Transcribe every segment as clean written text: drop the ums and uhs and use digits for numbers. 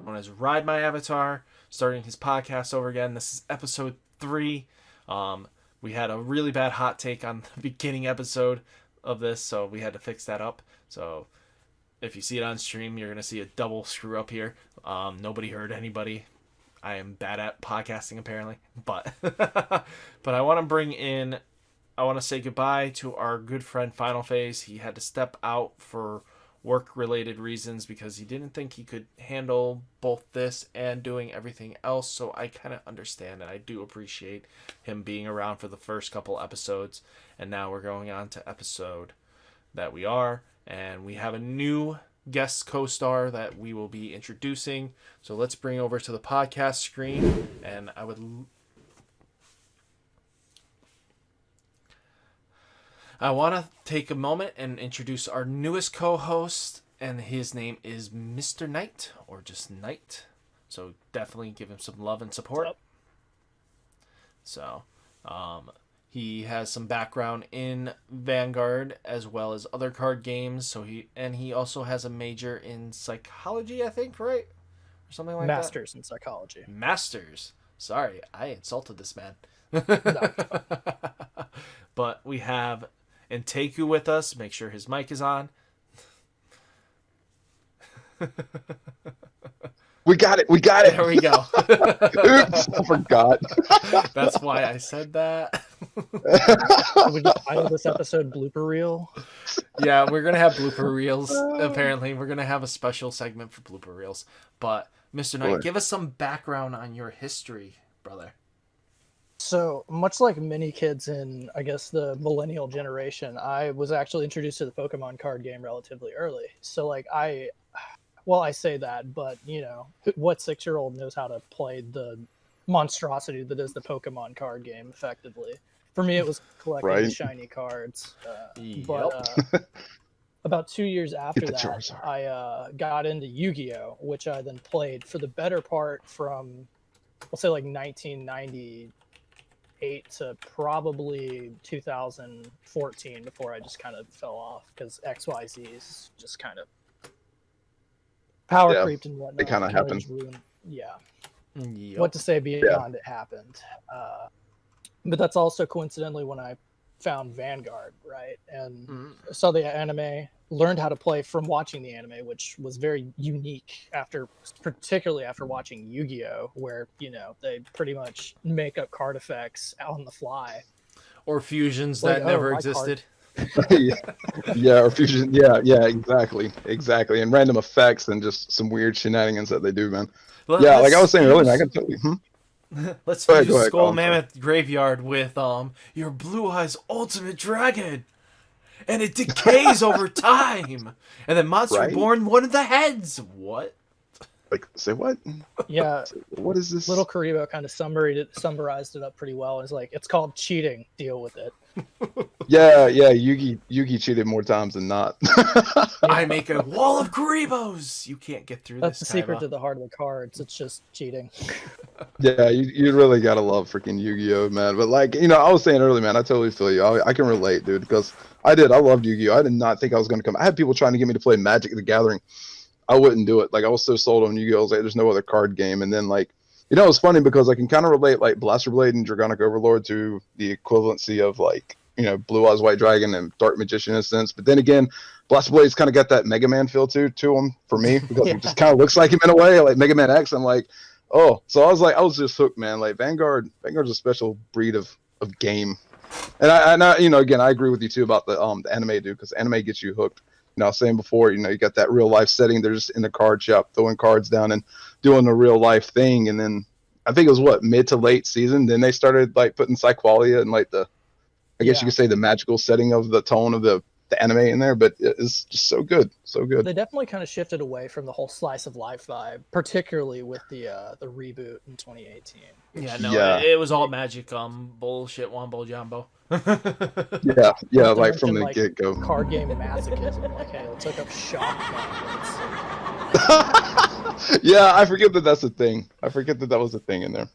known as Ride My Avatar, starting his podcast over again. This is episode 3. We had a really bad hot take on the beginning episode of this, so we had to fix that up. So if you see it on stream, you're going to see a double screw up here. Nobody heard anybody. I am bad at podcasting, apparently. But I want to say goodbye to our good friend Final Phase. He had to step out for work-related reasons because he didn't think he could handle both this and doing everything else. So I kind of understand, and I do appreciate him being around for the first couple episodes. And now we're going on to episode that we are. And we have a new guest co-star that we will be introducing. So let's bring over to the podcast screen. And I want to take a moment and introduce our newest co-host, and his name is Mr. Knight, or just Knight. So definitely give him some love and support. So, he has some background in Vanguard as well as other card games. So he also has a major in psychology, I think, right? Or something like Masters in psychology. Masters. Sorry, I insulted this man. No. But we have Anteiku with us. Make sure his mic is on. We got it. There we go. Oops, I forgot. That's why I said that. Would you title this episode Blooper Reel? Yeah, we're going to have blooper reels, apparently. We're going to have a special segment for blooper reels. But, Mr. Knight, give us some background on your history, brother. So, much like many kids in, I guess, the millennial generation, I was actually introduced to the Pokemon card game relatively early. So, like, I say that, but, you know, what 6-year-old knows how to play the monstrosity that is the Pokemon card game effectively? For me, it was collecting shiny cards. But about 2 years after that, I got into Yu-Gi-Oh!, which I then played for the better part from, we'll say, like 1998 to probably 2014 before I just kind of fell off because XYZ's just kind of power creeped and whatnot. It kind of happened. Yep. What to say beyond it happened. But that's also coincidentally when I found Vanguard, right? And saw the anime, learned how to play from watching the anime, which was very unique particularly after watching Yu-Gi-Oh!, where, you know, they pretty much make up card effects on the fly. Or fusions that never existed. Or fusion. Yeah, exactly. And random effects and just some weird shenanigans that they do, man. Like I was saying earlier, I can tell you. Let's use Skull Mammoth Graveyard with your Blue Eyes Ultimate Dragon, and it decays over time, and then Monster Reborn one of the heads. What? Like, say what? Yeah. What is this? Little Karibo kind of summarized it up pretty well. It's like, it's called cheating. Deal with it. Yeah. Yugi cheated more times than not. I make a wall of Karibos. You can't get through That's this. That's the secret to the heart of the cards. It's just cheating. Yeah, you really gotta love freaking Yu-Gi-Oh, man. But like, you know, I was saying earlier, man, I totally feel you. I can relate, dude, because I loved Yu-Gi-Oh. I did not think I was gonna come. I had people trying to get me to play Magic the Gathering. I wouldn't do it. Like, I was so sold on Yu-Gi-Oh! I was like, there's no other card game. And then, like, you know, it's funny because I can kind of relate, like, Blaster Blade and Dragonic Overlord to the equivalency of, like, you know, Blue Eyes White Dragon and Dark Magician in a sense. But then again, Blaster Blade's kind of got that Mega Man feel to him for me because it just kind of looks like him in a way, like Mega Man X. I'm like, oh. So I was just hooked, man. Like, Vanguard's a special breed of game. And I you know, again, I agree with you, too, about the anime, dude, because anime gets you hooked. You know, I was saying before, you know, you got that real life setting. They're just in the card shop, throwing cards down and doing the real life thing. And then I think it was mid to late season. Then they started like putting Psyqualia and like I guess you could say the magical setting of the tone of the anime in there. But it's just so good. They definitely kind of shifted away from the whole slice of life vibe, particularly with the reboot in 2018. It was all magic, bullshit, wombo jumbo. yeah, like from the get go. Card game masochism. Like, hey, let's look up shock balance. Yeah, I forget that's a thing. I forget that was a thing in there.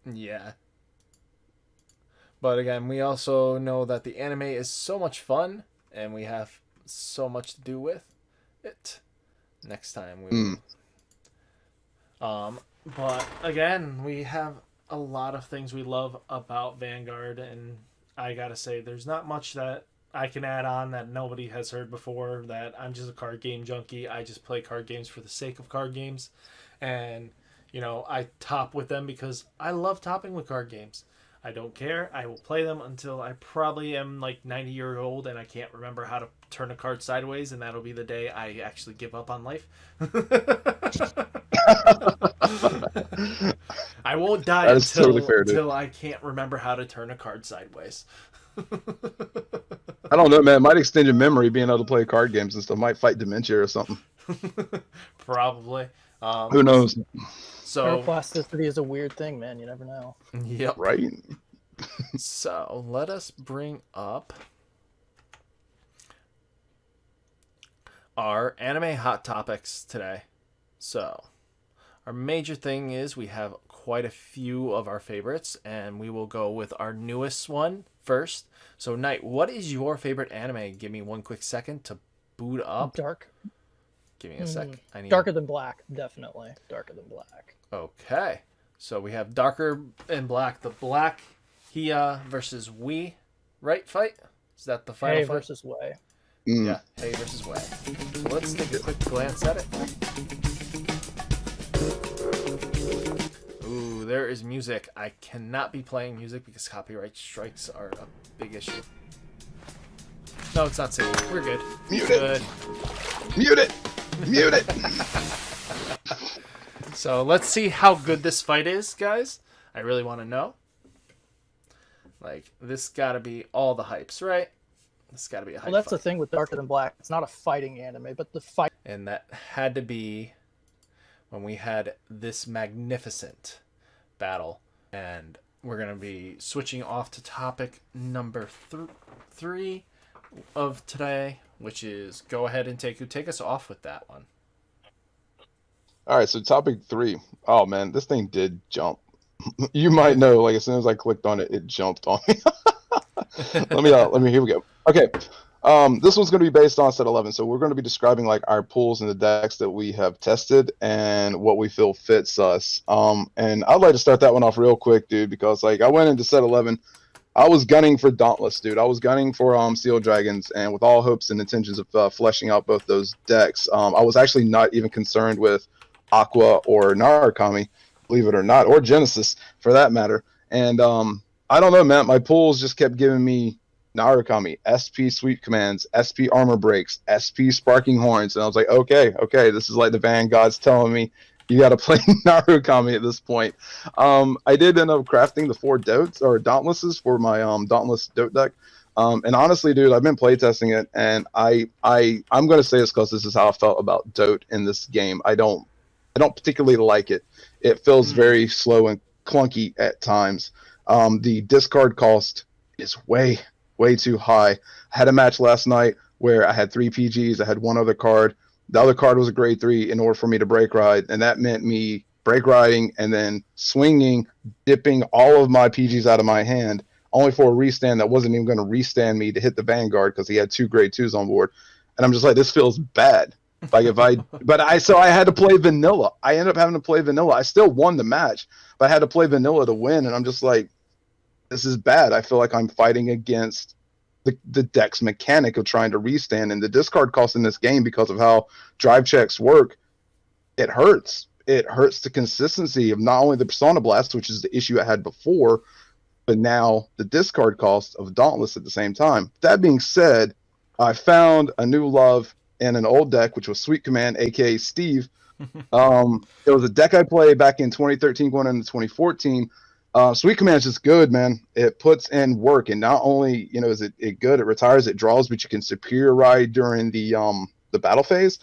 Yeah. But again, we also know that the anime is so much fun, and we have so much to do with it. next time. We But again, we have a lot of things we love about Vanguard, and I gotta say, there's not much that I can add on that nobody has heard before. That I'm just a card game junkie. I just play card games for the sake of card games, and I top with them because I love topping with card games. I don't care. I will play them until I probably am like 90 years old and I can't remember how to turn a card sideways, and that'll be the day I actually give up on life. I won't die until I can't remember how to turn a card sideways. I don't know, man. It might extend your memory being able to play card games and stuff. Might fight dementia or something. Probably. Who knows? So neuroplasticity is a weird thing, man. You never know. Yep. Right. So let us bring up our anime hot topics today. So our major thing is we have quite a few of our favorites, and we will go with our newest one first. So Knight, what is your favorite anime? Give me one quick second to boot up. Dark. Give me a sec. I need... Darker Than Black, definitely. Darker Than Black. Okay. So we have Darker and Black. The Black Hia versus We, right? Fight? Is that the final fight? Versus Way. Yeah, Hey versus Way. So let's take a quick glance at it. Ooh, there is music. I cannot be playing music because copyright strikes are a big issue. No, it's not safe. We're good. Mute it. Mute it. Mute it. So let's see how good this fight is, guys. I really want to know. Like, this gotta be all the hypes, right? This gotta be a hype. Well, that's fight. the thing with Darker Than Black. It's not a fighting anime, but the fight. And that had to be when we had this magnificent battle. And we're gonna be switching off to topic number 3 of today, which is go ahead and take us off with that one. All right, so topic 3. Oh man, this thing did jump. You might know, like as soon as I clicked on it, it jumped on me. Let me. Here we go. Okay, this one's going to be based on set 11. So we're going to be describing like our pools and the decks that we have tested and what we feel fits us. And I'd like to start that one off real quick, dude, because like I went into set 11. I was gunning for Dauntless, dude. I was gunning for Steel Dragons, and with all hopes and intentions of fleshing out both those decks. I was actually not even concerned with Aqua or Narukami, believe it or not, or Genesis for that matter. And I don't know, man. My pools just kept giving me Narukami, SP Sweep Commands, SP Armor Breaks, SP Sparking Horns, and I was like, okay, this is like the Vanguard's telling me you got to play Narukami at this point. I did end up crafting the 4 Dauntlesses for my Dauntless Dote deck. And honestly, dude, I've been playtesting it, and I'm going to say this because this is how I felt about Dote in this game. I don't particularly like it. It feels very slow and clunky at times. The discard cost is way too high. I had a match last night where I had 3 PGs. I had 1 other card. The other card was a grade 3 in order for me to break ride, and that meant me break riding and then swinging, dipping all of my PGs out of my hand, only for a restand that wasn't even going to restand me to hit the Vanguard because he had 2 grade 2s on board. And I'm just like, this feels bad. Like so I had to play vanilla. I ended up having to play vanilla. I still won the match, but I had to play vanilla to win. And I'm just like, this is bad. I feel like I'm fighting against the deck's mechanic of trying to restand, and the discard cost in this game because of how drive checks work. It hurts. It hurts the consistency of not only the Persona Blast, which is the issue I had before, but now the discard cost of Dauntless at the same time. That being said, I found a new love in an old deck, which was Sweet Command, aka Steve. It was a deck I played back in 2013 going into 2014. Sweet Command is just good, man. It puts in work, and not only is it good, it retires, it draws, but you can superior ride during the battle phase.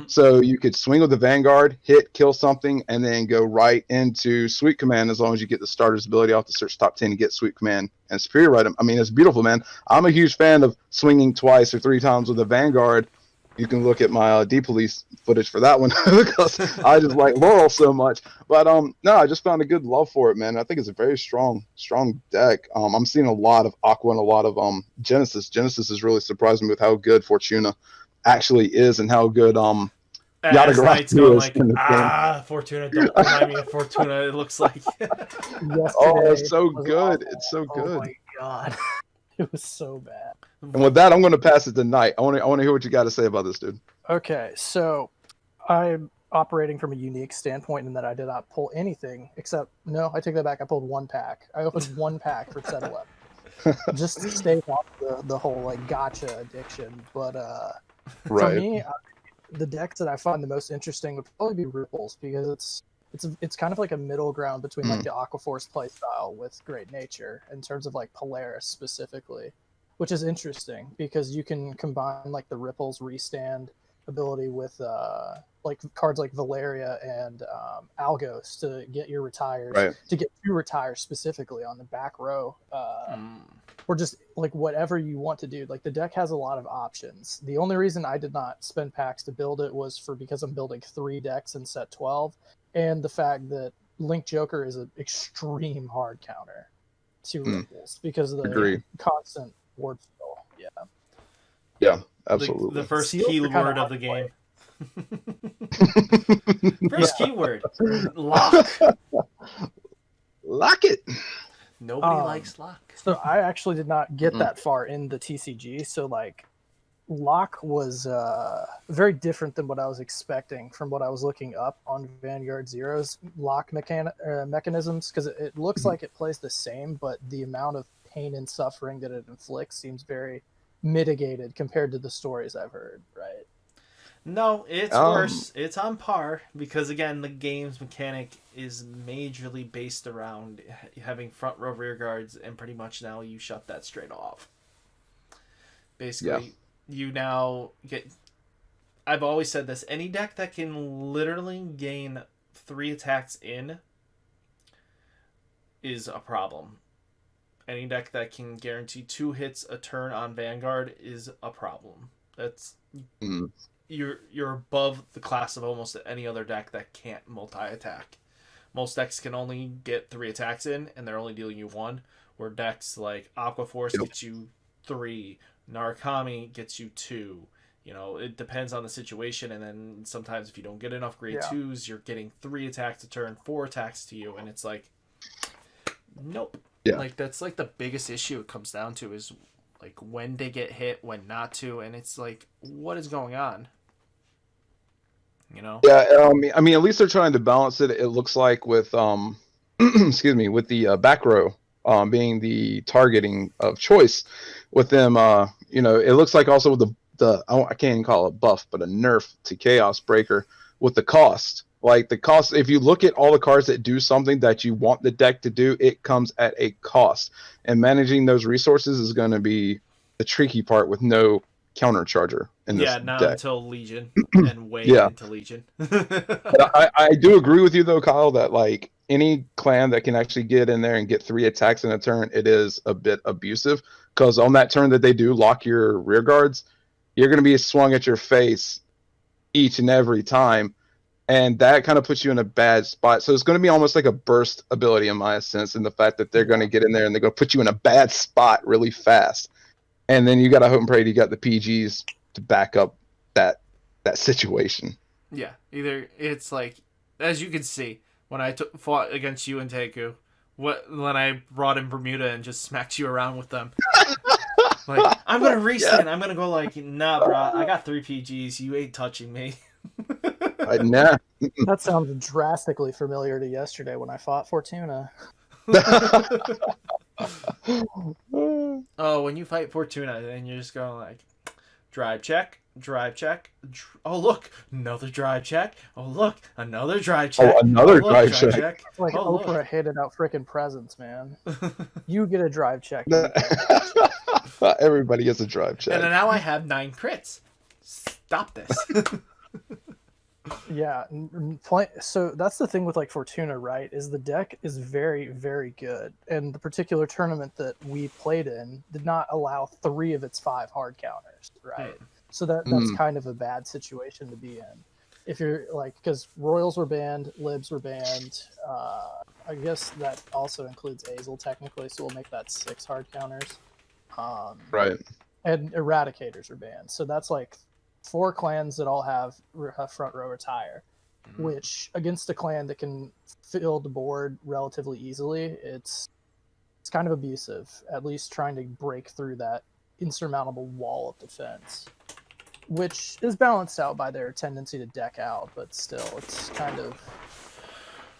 So you could swing with the Vanguard, hit, kill something, and then go right into Sweet Command as long as you get the starter's ability off the search top 10 to get Sweet Command and superior ride them. I mean, it's beautiful, man. I'm a huge fan of swinging twice or 3 times with the Vanguard. You can look at my D-Police footage for that one because I just like Laurel so much. But no, I just found a good love for it, man. I think it's a very strong deck. I'm seeing a lot of Aqua and a lot of Genesis. Genesis is really surprising me with how good Fortuna actually is and how good As Yatagarasu Knight's going is like, in the Fortuna, don't remind me of Fortuna, it looks like. Yesterday Oh, it's so was good. awful. It's so Oh good. my god, it was so bad. And with that, I'm going to pass it to Knight. I want to hear what you got to say about this, dude. Okay, so I'm operating from a unique standpoint in that I did not pull anything except no, I take that back. I pulled one pack. I opened one pack for set 11 just to stave off the whole like gotcha addiction. But for Right. me, the decks that I find the most interesting would probably be Ripples because it's kind of like a middle ground between like the Aquaforce playstyle with Great Nature in terms of like Polaris specifically, which is interesting because you can combine like the Ripples restand ability with like cards like Valeria and Algos to get your retires, Right. to get 2 retires specifically on the back row, or just like whatever you want to do. Like the deck has a lot of options. The only reason I did not spend packs to build it was because I'm building 3 decks in set 12, and the fact that Link Joker is an extreme hard counter to Ripples because of the Agree. constant ward spill. Yeah. Yeah, absolutely. The first Seals are keyword kinda of hard the to game. play. First keyword. Lock. Lock it. Nobody likes lock. So I actually did not get that far in the TCG. So like, lock was very different than what I was expecting from what I was looking up on Vanguard Zero's lock mechanisms, because it looks like it plays the same, but the amount of pain and suffering that it inflicts seems very mitigated compared to the stories I've heard. Right. No, it's worse. It's on par because again, the game's mechanic is majorly based around having front row rear guards, and pretty much now you shut that straight off. Basically, you now get. I've always said this: any deck that can literally gain 3 attacks in is a problem. Any deck that can guarantee 2 hits a turn on Vanguard is a problem. That's. You're above the class of almost any other deck that can't multi-attack. Most decks can only get 3 attacks in, and they're only dealing you 1. Where decks like Aquaforce gets you 3, Narukami gets you 2. You know, it depends on the situation, and then sometimes if you don't get enough grade 2s, you're getting 3 attacks a turn, 4 attacks to you, and it's like, nope. Yeah. Like that's like the biggest issue it comes down to is like when to get hit, when not to, and it's like, what is going on? You know? Yeah, I mean, at least they're trying to balance it. It looks like with excuse me, with the back row being the targeting of choice with them. You know, it looks like also with the I can't even call it a buff, but a nerf to Chaos Breaker with the cost. Like the cost, if you look at all the cards that do something that you want the deck to do, it comes at a cost. And managing those resources is going to be the tricky part with no counter charger in this not deck. until Legion and way into Legion. But I do agree with you though, Kyle, that like any clan that can actually get in there and get 3 attacks in a turn, it is a bit abusive, because on that turn that they do lock your rear guards, you're going to be swung at your face each and every time. And that kind of puts you in a bad spot. So it's going to be almost like a burst ability in my sense, in the fact that they're going to get in there and they're going to put you in a bad spot really fast. And then you got to hope and pray you got the PGs to back up that situation. Yeah, either it's like, as you can see, when I fought against you and Anteiku, when I brought in Bermuda and just smacked you around with them. Like, I'm going to restand. I'm going to go like, nah, bro, I got 3 PGs. You ain't touching me. Nah. That sounds drastically familiar to yesterday when I fought Fortuna. Oh, when you fight Fortuna, and you're just going like, drive check. Oh, look, another drive check. Oh, look, another drive check. Oh, another drive check. It's like Oprah handed out freaking presents, man. You get a drive check. Everybody gets a drive check. And now I have 9 crits. Stop this. Yeah, so that's the thing with like Fortuna, right? Is the deck is very, very good, and the particular tournament that we played in did not allow 3 of its 5 hard counters, right? So that's kind of a bad situation to be in. If you're like, because Royals were banned, Libs were banned. I guess that also includes Azel technically, so we'll make that 6 hard counters. Right. And Eradicators are banned, so that's like 4 clans that all have front row retire, which against a clan that can fill the board relatively easily, it's kind of abusive, at least trying to break through that insurmountable wall of defense, which is balanced out by their tendency to deck out, but still, it's kind of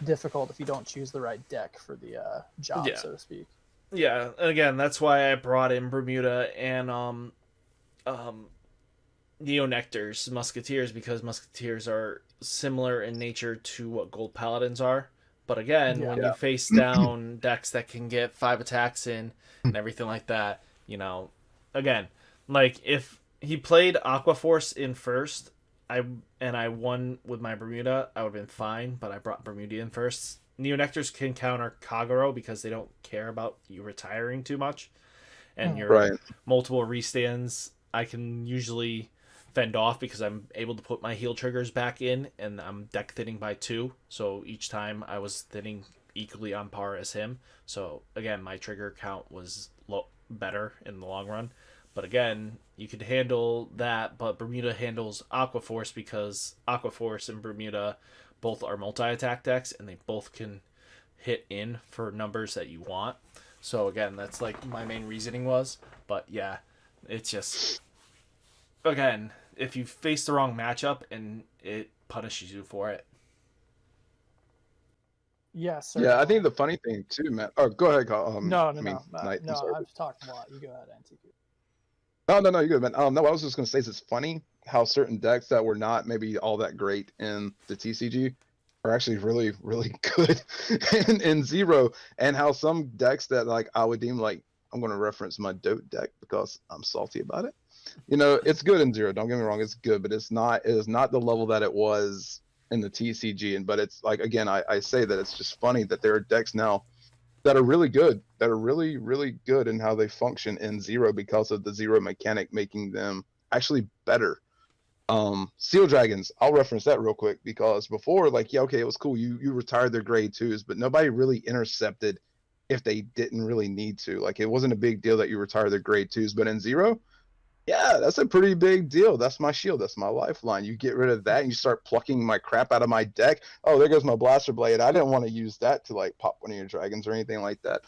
difficult if you don't choose the right deck for the job, so to speak. Yeah, again, that's why I brought in Bermuda and Neo Nectar's Musketeers, because Musketeers are similar in nature to what Gold Paladins are. But again, when you face down decks that can get 5 attacks in and everything like that, you know, again, like if he played Aqua Force in first, I won with my Bermuda, I would have been fine, but I brought Bermuda in first. Neo Nectars can counter Kagero because they don't care about you retiring too much. And your multiple restands, I can usually fend off because I'm able to put my heal triggers back in, and I'm deck thinning by 2. So each time I was thinning equally on par as him. So again, my trigger count was better in the long run. But again, you could handle that, but Bermuda handles Aqua Force because Aqua Force and Bermuda both are multi-attack decks, and they both can hit in for numbers that you want. So again, that's like my main reasoning was. But yeah, it's just, again, if you face the wrong matchup and it punishes you for it. Yes. Yeah, I think the funny thing too, man. Oh, go ahead, Kyle. No. Knight, I've talked a lot. You go ahead, Anteiku. No, you're good, man. No, I was just gonna say it's funny how certain decks that were not maybe all that great in the TCG are actually really, really good in Zero, and how some decks that like I would deem like, I'm gonna reference my Dote deck because I'm salty about it. You know, it's good in Zero. Don't get me wrong, it's good, but it is not the level that it was in the TCG. And but it's like, again, I say that it's just funny that there are decks now that are really good, that are really, really good in how they function in Zero because of the Zero mechanic making them actually better. Seal Dragons, I'll reference that real quick because before, like, yeah, okay, it was cool. You retired their grade 2s, but nobody really intercepted if they didn't really need to. Like, it wasn't a big deal that you retired their grade 2s, but in Zero, yeah, that's a pretty big deal. That's my shield. That's my lifeline. You get rid of that and you start plucking my crap out of my deck. Oh, there goes my Blaster Blade. I didn't want to use that to like pop one of your dragons or anything like that.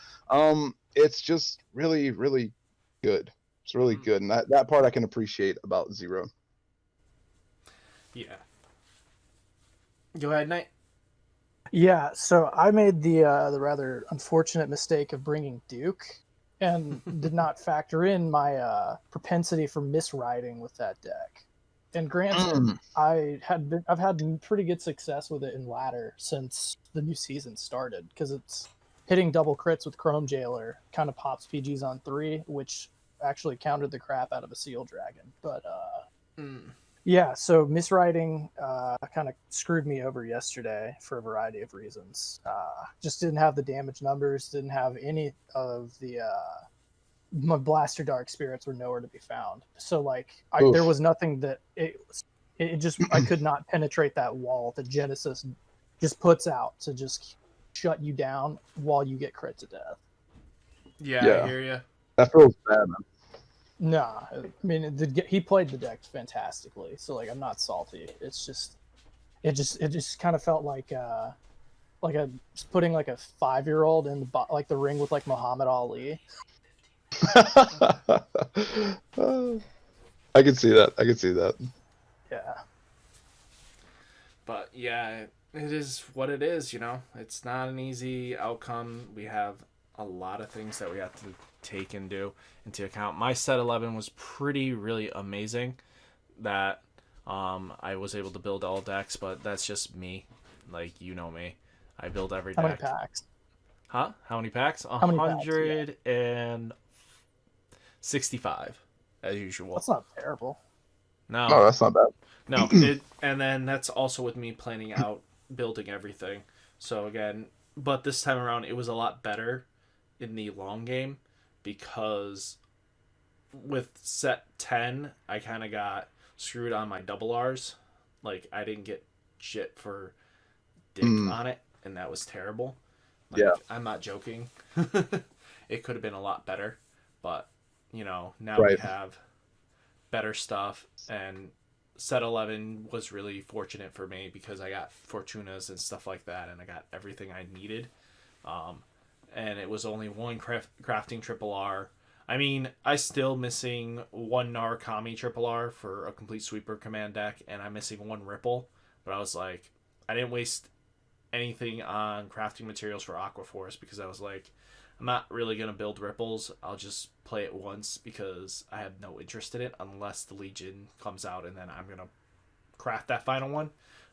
It's just really, really good. It's really good. And that part I can appreciate about Zero. Yeah. Go ahead, Knight. Yeah, so I made the rather unfortunate mistake of bringing Duke, and did not factor in my propensity for misriding with that deck. And granted, I've had pretty good success with it in ladder since the new season started, because it's hitting double crits with Chrome Jailer kind of pops PGs on 3, which actually countered the crap out of a Seal Dragon. But yeah, so misriding kind of screwed me over yesterday for a variety of reasons. Just didn't have the damage numbers, didn't have any of the my Blaster Dark Spirits were nowhere to be found. So like there was nothing that it just I could not penetrate that wall that Genesis just puts out to just shut you down while you get crit to death. Yeah. I hear you. That feels bad, man. Nah, I mean he played the deck fantastically, so like I'm not salty. It's just it just kind of felt like putting like a 5-year-old in the ring with like Muhammad Ali. I can see that. Yeah. But yeah, it is what it is, you know. It's not an easy outcome. We have a lot of things that we have to take into account. My set 11 was really amazing that I was able to build all decks, but that's just me. Like, you know me. I build every deck. How many packs? Huh? How many packs? How many 165 as usual. That's not terrible. No, that's not bad. No, and then that's also with me planning out building everything. So again, but this time around it was a lot better in the long game, because with set 10 I kind of got screwed on my double R's. Like, I didn't get shit for dick on it, and that was terrible. Like, yeah, I'm not joking. It could have been a lot better, but you know, now we have better stuff, and set 11 was really fortunate for me because I got Fortunas and stuff like that, and I got everything I needed. And it was only one crafting triple R. I mean, I still missing one Narukami triple R for a complete sweeper command deck, and I'm missing one Ripple. But I was like, I didn't waste anything on crafting materials for Aqua Force because I was like, I'm not really going to build Ripples. I'll just play it once because I have no interest in it unless the Legion comes out, and then I'm going to craft that final one.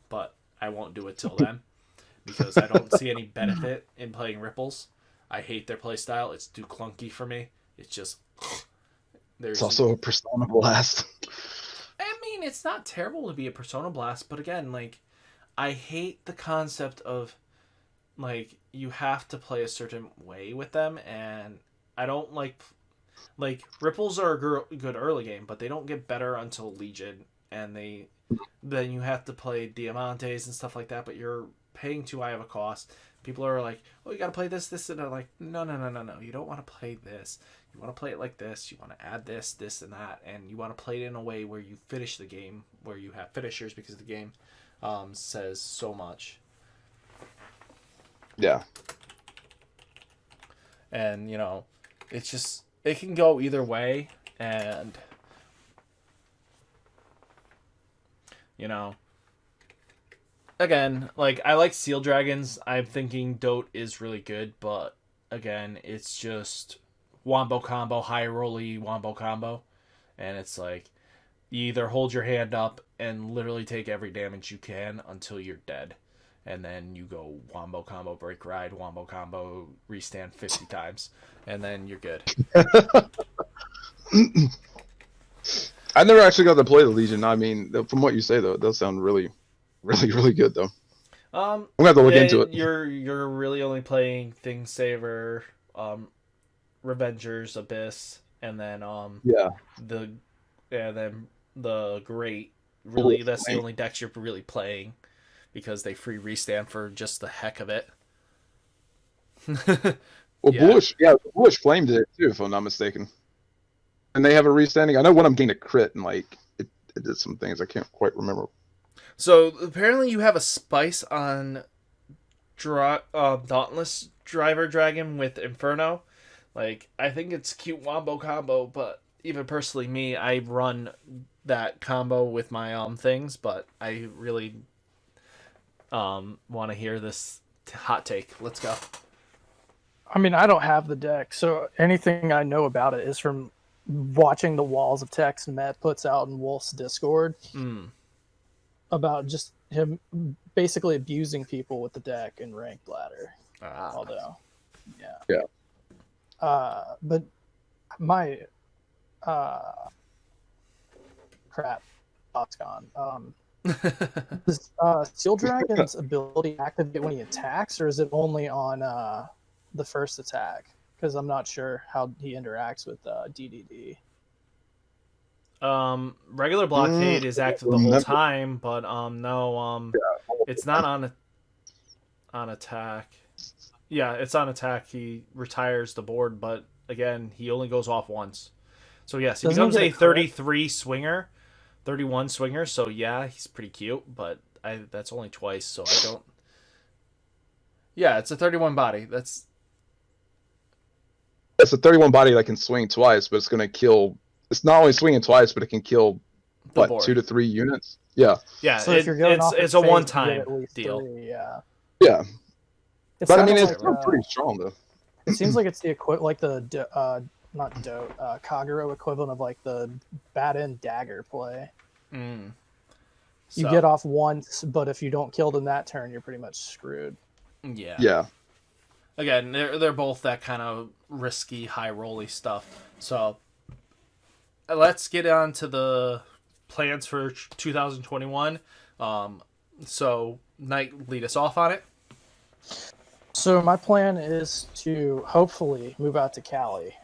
But I won't do it till then because I don't see any benefit in playing Ripples. I hate their playstyle. It's too clunky for me. It's just... It's also a Persona Blast. I mean, it's not terrible to be a Persona Blast, but again, like, I hate the concept of, like, you have to play a certain way with them, and I don't like Ripples are a good early game, but they don't get better until Legion, and then you have to play Diamantes and stuff like that, but you're paying too high of a cost. People are like, oh, you gotta play this, and they're like, no, you don't want to play this. You want to play it like this. You want to add this, and that, and you want to play it in a way where you finish the game, where you have finishers, because the game says so much. Yeah. And, you know, it's just, it can go either way, and, you know, again, like, I like Seal Dragons. I'm thinking Dote is really good, but, again, it's just wombo combo, high rolly wombo combo, and it's like, you either hold your hand up and literally take every damage you can until you're dead. And then you go wombo combo, break ride, wombo combo, restand 50 times, and then you're good. I never actually got to play the Legion. I mean, from what you say, though, it does sound really, really, really good, though. I'm gonna have to look into it. You're really only playing Thing Saver, Revengers, Abyss, and then the Great. Really, that's the only decks you're really playing, because they free restand for just the heck of it. Well, yeah. Bullish Flame did it too, if I'm not mistaken. And they have a restanding. I know one of them gained a crit, and like it did some things I can't quite remember. So apparently, you have a spice on Dauntless Driver Dragon with Inferno. Like, I think it's cute wombo combo, but even personally, me, I run that combo with my things, but I really want to hear this hot take. Let's go. I mean, I don't have the deck, so anything I know about it is from watching the walls of text Matt puts out in Wolf's Discord about just him basically abusing people with the deck in ranked ladder. Although, yeah. But my crap, thought's gone. Does Steel Dragon's ability activate when he attacks, or is it only on the first attack? Because I'm not sure how he interacts with DDD. Regular blockade is active the whole time, but no, it's not on attack. Yeah, it's on attack. He retires the board, but again, he only goes off once. So yes, he becomes a 33 swinger, 31 swinger. So yeah, he's pretty cute, but that's only twice, so I don't. Yeah, it's a 31 body. It's a 31 body that can swing twice, but it's going to kill. It's not only swinging twice, but it can kill what, 2 to 3 units. Yeah. Yeah. So if you're going it's a one-time deal. 3, yeah. Yeah. But I mean, it's still pretty strong though. It seems like it's the like the not Dote, Kagero equivalent of like the bat end dagger play. You get off once, but if you don't kill them that turn, you're pretty much screwed. Yeah. Yeah. Again, they're both that kind of risky, high rolly stuff. So let's get on to the plans for 2021. So Knight, lead us off on it. So my plan is to hopefully move out to Cali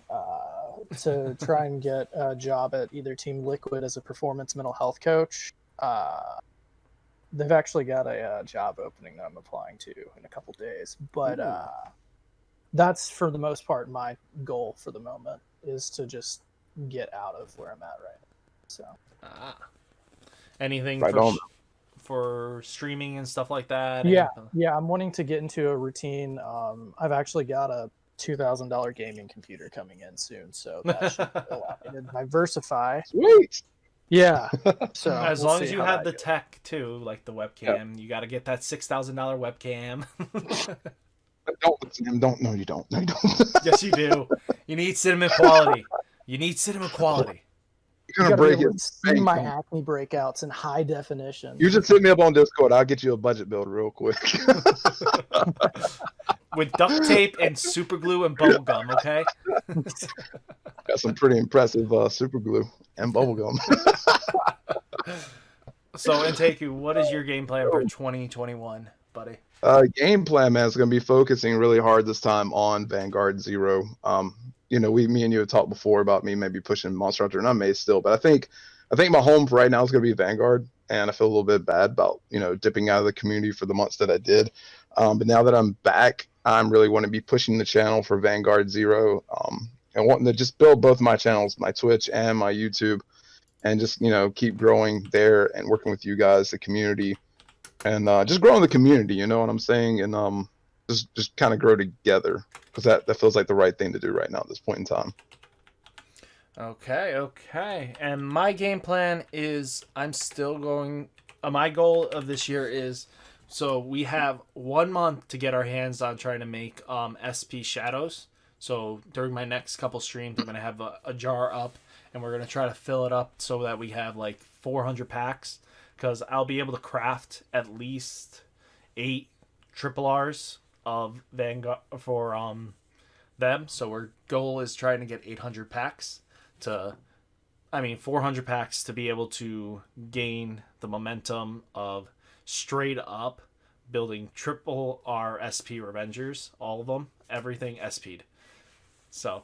to try and get a job at either Team Liquid as a performance mental health coach. They've actually got a job opening that I'm applying to in a couple days, but that's for the most part my goal for the moment, is to just get out of where I'm at right now. So. Anything Right on. for streaming and stuff like that? Yeah, yeah. I'm wanting to get into a routine. I've actually got a $2,000 gaming computer coming in soon, so that should allow me to diversify. Sweet. Yeah. So As we'll long see as you how have that the goes. tech too, like the webcam, you got to get that $6,000 webcam. Don't listen to him. Don't. No, you don't. No, you don't. Yes, you do. You need cinema quality. You need cinema quality. You're You gonna gotta be break able it. to see my acne breakouts in high definition. You just hit me up on Discord. I'll get you a budget build real quick. With duct tape and super glue and bubble gum, okay? Got some pretty impressive super glue and bubble gum. So, Anteiku, what is your game plan for 2021, buddy? Game plan, man, is going to be focusing really hard this time on Vanguard Zero. Me and you have talked before about me maybe pushing Monster Hunter, and I may still, but I think my home for right now is going to be Vanguard, and I feel a little bit bad about dipping out of the community for the months that I did. But now that I'm back, I'm really want to be pushing the channel for Vanguard Zero, and wanting to just build both my channels, my Twitch and my YouTube, and just keep growing there and working with you guys, the community. And just growing the community, you know what I'm saying, and just kind of grow together, because that feels like the right thing to do right now at this point in time. Okay. And my game plan is I'm still going. My goal of this year is, so we have 1 month to get our hands on trying to make SP Shadows. So during my next couple streams, I'm gonna have a jar up, and we're gonna try to fill it up so that we have like 400 packs. Because I'll be able to craft at least 8 triple R's of Vanguard for them. So our goal is trying to get 800 packs 400 packs to be able to gain the momentum of straight up building triple R SP Revengers, all of them, everything SP'd. So,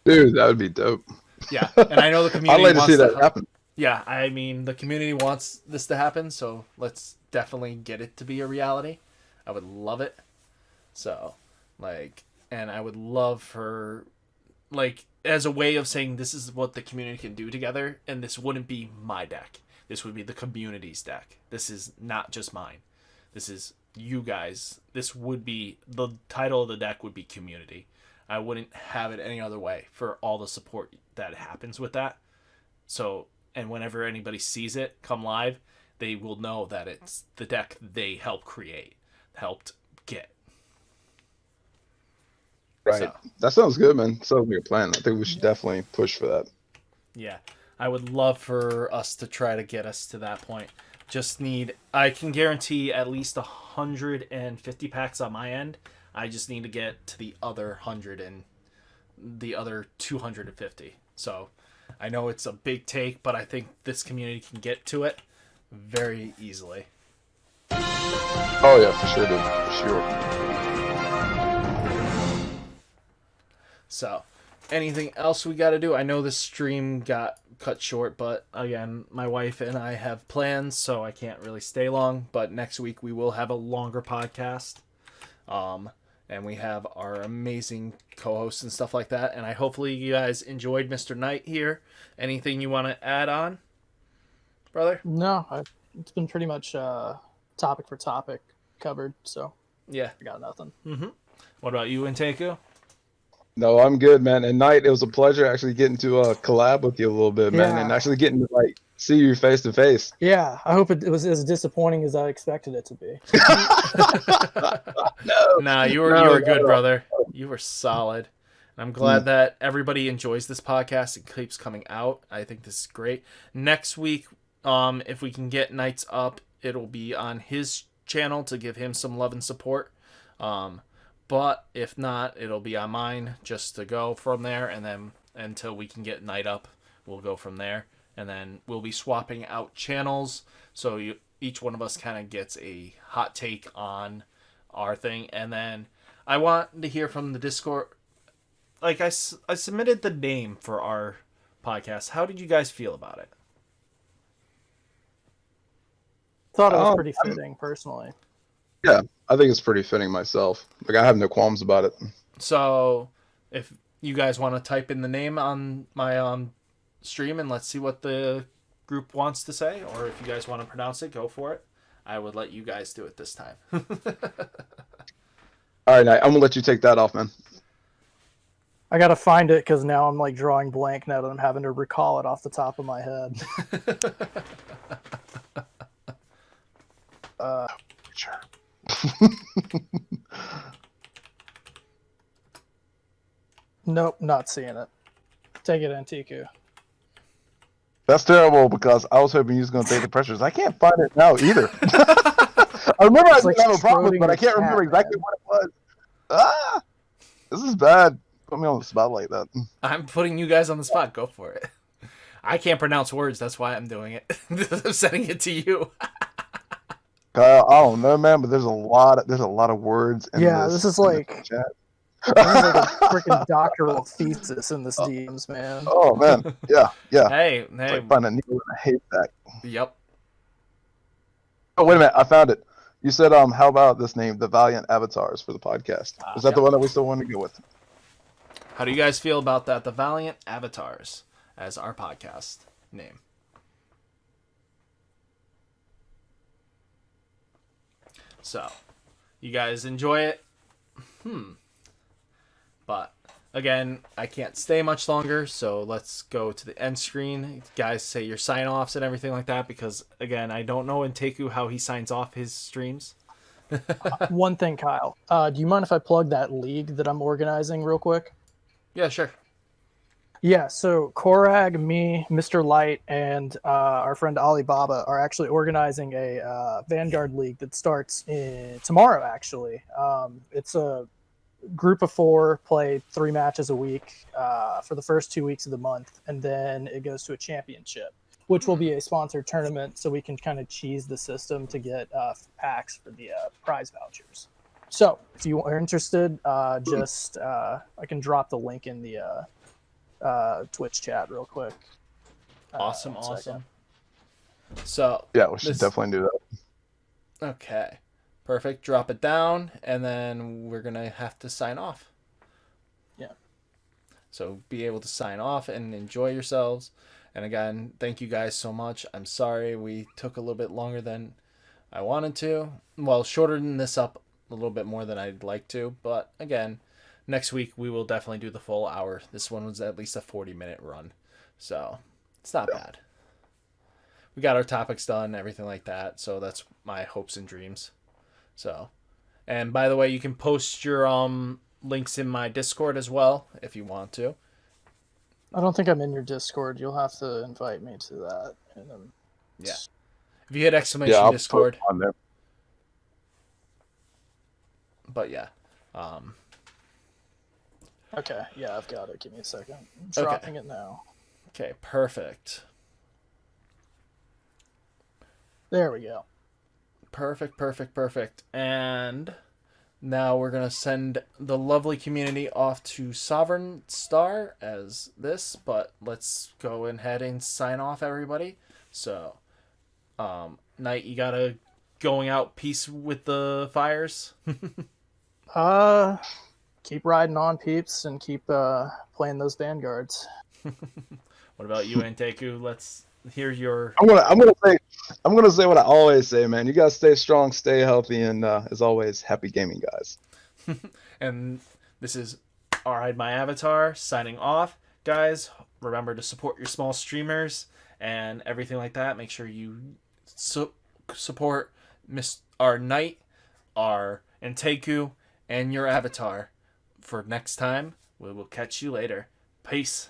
Dude, that would be dope. Yeah, and I know the community I'd like to wants see that happen. Yeah, I mean, the community wants this to happen, so let's definitely get it to be a reality. I would love it. So, and I would love for, as a way of saying this is what the community can do together, and this wouldn't be my deck. This would be the community's deck. This is not just mine. This is you guys. This would be, the title of the deck would be community. I wouldn't have it any other way for all the support that happens with that. So, and whenever anybody sees it come live, they will know that it's the deck they helped create, helped get. Right. So, that sounds good, man. Sounds like a plan. I think we should definitely push for that. Yeah. I would love for us to try to get us to that point. I can guarantee at least 150 packs on my end. I just need to get to the other 100 and the other 250. So, I know it's a big take, but I think this community can get to it very easily. Oh yeah, for sure, dude. For sure. So, anything else we got to do? I know the stream got cut short, but again, my wife and I have plans, so I can't really stay long. But next week we will have a longer podcast. And we have our amazing co-hosts and stuff like that. And hopefully you guys enjoyed Mr. Knight here. Anything you want to add on, brother? No, it's been pretty much topic for topic covered, so yeah, I got nothing. Mm-hmm. What about you, Anteiku? No, I'm good, man. And Knight, it was a pleasure actually getting to collab with you a little bit, man, and actually getting to see you face to face. Yeah, I hope it was as disappointing as I expected it to be. Nah, you were good, brother. You were solid. I'm glad that everybody enjoys this podcast. It keeps coming out. I think this is great. Next week, if we can get Knights up, it'll be on his channel to give him some love and support. But if not, it'll be on mine just to go from there. And then until we can get Knight up, we'll go from there. And then we'll be swapping out channels. So each one of us kind of gets a hot take on our thing. And then I want to hear from the Discord. I submitted the name for our podcast. How did you guys feel about it? Thought it was pretty fitting, personally. Yeah, I think it's pretty fitting myself. I have no qualms about it. So, if you guys want to type in the name on my stream and let's see what the group wants to say, or if you guys want to pronounce it, go for it. I would let you guys do it this time. All right, Knight, I'm gonna let you take that off, man. I gotta find it because now I'm like drawing blank now that I'm having to recall it off the top of my head. Sure. Nope, not seeing it. Take it, Anteiku. That's terrible because I was hoping you was gonna take the pressures. I can't find it now either. I remember I didn't have a problem with it, but I can't remember exactly what it was. Ah, this is bad. Put me on the spot like that. I'm putting you guys on the spot. Go for it. I can't pronounce words. That's why I'm doing it. I'm sending it to you. I don't know, man, but there's a lot of words in this is like chat. this is like a freaking doctoral thesis in this DMs, man. Oh man, yeah. Hey. It's like finding a needle in a haystack. Yep. Oh wait a minute, I found it. You said how about this name, the Valiant Avatars, for the podcast? Is that the one that we still want to go with? How do you guys feel about that? The Valiant Avatars as our podcast name. So, you guys enjoy it? But, again, I can't stay much longer, so let's go to the end screen. Guys, say your sign-offs and everything like that, because, again, I don't know Anteiku how he signs off his streams. One thing, Kyle. Do you mind if I plug that league that I'm organizing real quick? Yeah, sure. Yeah, so Korag, me, Mr. Light, and our friend Alibaba are actually organizing a Vanguard League that starts tomorrow, actually. It's a group of 4, play 3 matches a week for the first 2 weeks of the month, and then it goes to a championship, which will be a sponsored tournament, so we can kind of cheese the system to get packs for the prize vouchers. So if you are interested, I can drop the link in the Twitch chat real quick. Awesome. So Yeah, we should definitely do that. Okay. Perfect. Drop it down, and then we're going to have to sign off. Yeah. So be able to sign off and enjoy yourselves. And again, thank you guys so much. I'm sorry we took a little bit longer than I wanted to. Well, shorten this up a little bit more than I'd like to. But again, next week we will definitely do the full hour. This one was at least a 40-minute run. So it's not bad. We got our topics done, everything like that. So that's my hopes and dreams. So, and by the way, you can post your links in my Discord as well if you want to. I don't think I'm in your Discord. You'll have to invite me to that. Yeah. If you hit exclamation Discord. On there. But yeah. Okay. Yeah, I've got it. Give me a second. I'm dropping it now. Okay, perfect. There we go. Perfect. And now we're going to send the lovely community off to Sovereign Star as this, but let's go ahead and sign off, everybody. So, Knight, you got a going out piece with the fires? Keep riding on, peeps, and keep playing those Vanguards. What about you, Anteiku? Let's hear your... I'm gonna say what I always say, man. You guys stay strong, stay healthy, and as always, happy gaming, guys. And this is Alright My Avatar signing off. Guys, remember to support your small streamers and everything like that. Make sure you support our Knight, our Anteiku, and your avatar. For next time, we will catch you later. Peace.